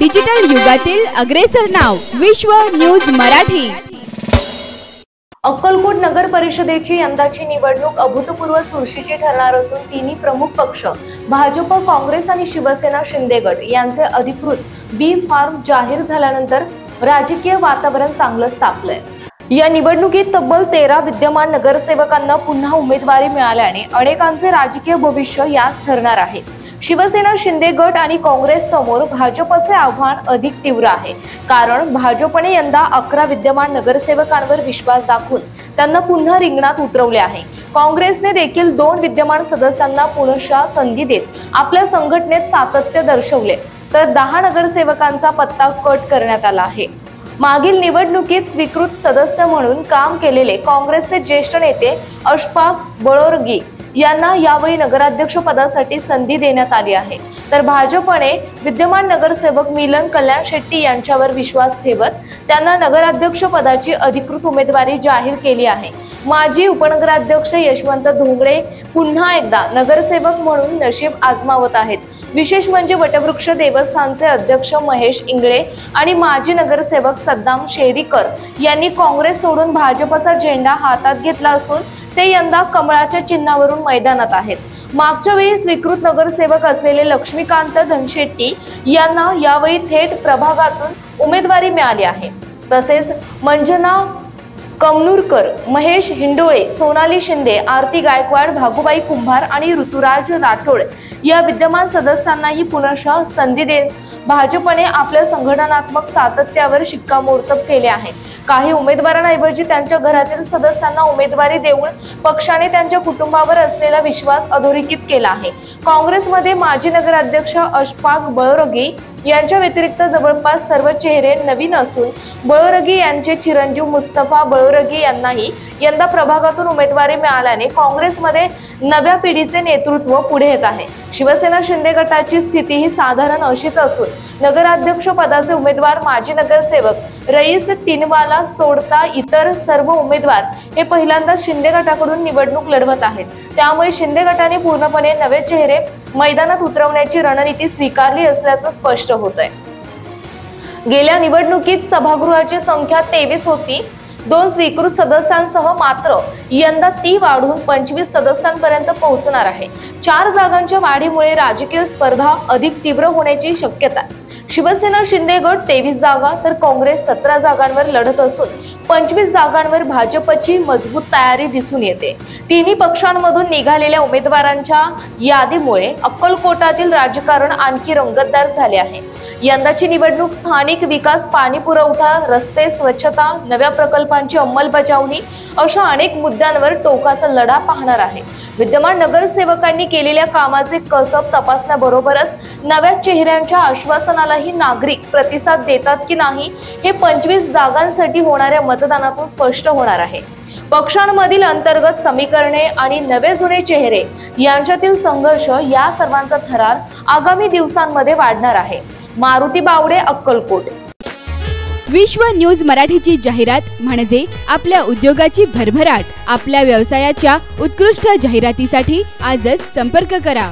Digital युगातील अग्रेसर नाव विश्व न्यूज मराठी। अक्कलकोट नगर परिषदेची यंदाची निवडणूक अभूतपूर्व चुरशीची ठरणार असून तिन्ही प्रमुख पक्ष भाजप, काँग्रेस आणि शिवसेना शिंदे गट यांचे अधिकृत बी फॉर्म जाहीर झाल्यानंतर राजकीय वातावरण चांगलंच तापलंय। या निवडणुकीत तब्बल 13 विद्यमान नगरसेवकांना पुन्हा उमेदवारी मिळाल्याने अनेकांचे राजकीय भविष्य यात ठरणार आहे। शिवसेना शिंदे गट आणि काँग्रेस समोर भाजपचे आव्हान अधिक तीव्र आहे, कारण भाजपने यंदा 11 विद्यमान नगरसेवकांवर विश्वास दाखवून त्यांना पुन्हा रिंगणात उतरवले आहे। काँग्रेसने देखील 2 विद्यमान सदस्यांना पुनश्च संधी देत आपल्या संघटनेत सातत्य दर्शवले, तर 10 नगरसेवकांचा पत्ता कट करण्यात आला आहे। मागील निवडणुकीत स्वीकृत सदस्य म्हणून काम केलेले काँग्रेसचे ज्येष्ठ नेते अशफाक बळोरगी यांना यावेळी नगराध्यक्ष पदासाठी संधी देण्यात आली आहे, तर भाजपने विद्यमान नगरसेवक मिलन कल्याण शेट्टी यांच्यावर विश्वास ठेवत त्यांना नगराध्यक्ष पदाची अधिकृत उमेदवारी जाहीर केली आहे। माजी उपनगराध्यक्ष यशवंत धोंगडे पुन्हा एकदा नगरसेवक म्हणून नशीब आजमावत आहेत। विशेष म्हणजे वटवृक्ष देवस्थानचे अध्यक्ष महेश इंगळे आणि माजी नगरसेवक सद्दाम शेरीकर यांनी काँग्रेस सोडून भाजपचा झेंडा हातात घेतला असून ते यंदा कमळाच्या चिन्हावरून मैदानात आहेत। मागच्या वेळी स्वीकृत नगरसेवक असलेले लक्ष्मीकांत धनशेट्टी यांना यावेळी थेट प्रभागातून उमेदवारी मिळाली आहे। तसेच मंजना कमनूरकर, महेश हिंडोळे, सोनाली शिंदे, आरती गायकवाड, भागुबाई कुंभार आणि ऋतुराज राठोड या विद्यमान सदस्यांनाही पुनश्च संधी देत भाजपने आपल्या संघटनात्मक सातत्यावर शिक्कामोर्तब केले आहे। काही उमेदवारांऐवजी त्यांच्या घरातील सदस्यांना उमेदवारी देऊन पक्षाने त्यांच्या कुटुंबावर असलेला विश्वास अधोरेखित केला आहे। काँग्रेसमध्ये माजी नगराध्यक्ष अशफाक बळोरगी यांच्या व्यतिरिक्त जवळपास सर्व चेहरे नवीन असून बळोरगी यांचे चिरंजीव मुस्तफा बळोरगी यांनाही यंदा प्रभागातून उमेदवारी मिळाल्याने काँग्रेसमध्ये नव्या पिढीचे नेतृत्व पुढे येत आहे। शिवसेना शिंदे गटाची स्थितीही साधारण अशीच असून नगराध्यक्ष पदाचे उमेदवार माजी नगरसेवक रईस तिनवाला सोडता इतर सर्व उमेदवार हे पहिल्यांदा शिंदे गटाकडून निवडणूक लढवत आहेत। त्यामुळे शिंदे गटाने पूर्णपणे नवे चेहरे मैदानात उतरवण्याची रणनीती स्वीकारली असल्याचं स्पष्ट होतंय। गेल्या निवडणुकीत सभागृहाची संख्या 23 होती। 2 स्वीकृत सदस्यांसह मात्र यंदा ती वाढून 25 सदस्यांपर्यंत पोहोचणार आहे। 4 जागांच्या वाढीमुळे राजकीय स्पर्धा अधिक तीव्र होण्याची शक्यता आहे। शिवसेना शिंदे गट 23 जागा तर काँग्रेस 17 जागांवर लढत असून 25 जागांवर भाजपची मजबूत तयारी दिसून येते। तिन्ही पक्षांमधून निघालेल्या उमेदवारांच्या यादीमुळे अक्कलकोटातील राजकारण आणखी रंगतदार झाले आहे। यंदाची निवडणूक स्थानिक विकास, पाणी पुरवठा, रस्ते, स्वच्छता, नव्या प्रकल्पांची अंमलबजावणी अशा अनेक मुद्द्यांवर टोकाचा लढा पाहणार आहे। विद्यमान नगरसेवकांनी केलेल्या कामाचे कसब तपासण्याबरोबरच नव्या चेहऱ्यांच्या आश्वासनालाही नागरिक प्रतिसाद देतात की नाही हे 25 जागांसाठी होणाऱ्या मतदानातून स्पष्ट होणार आहे। पक्षांमधील अंतर्गत समीकरणे आणि नवे जुने चेहरे यांच्यातील संघर्ष या सर्वांचा थरार आगामी दिवसांमध्ये वाढणार आहे। मारुती बावडे, अक्कलकोट। विश्व न्यूज मराठीची जाहिरात म्हणजे आपल्या उद्योगाची भरभराट। आपल्या व्यवसायाच्या उत्कृष्ट जाहिरातीसाठी आजच संपर्क करा।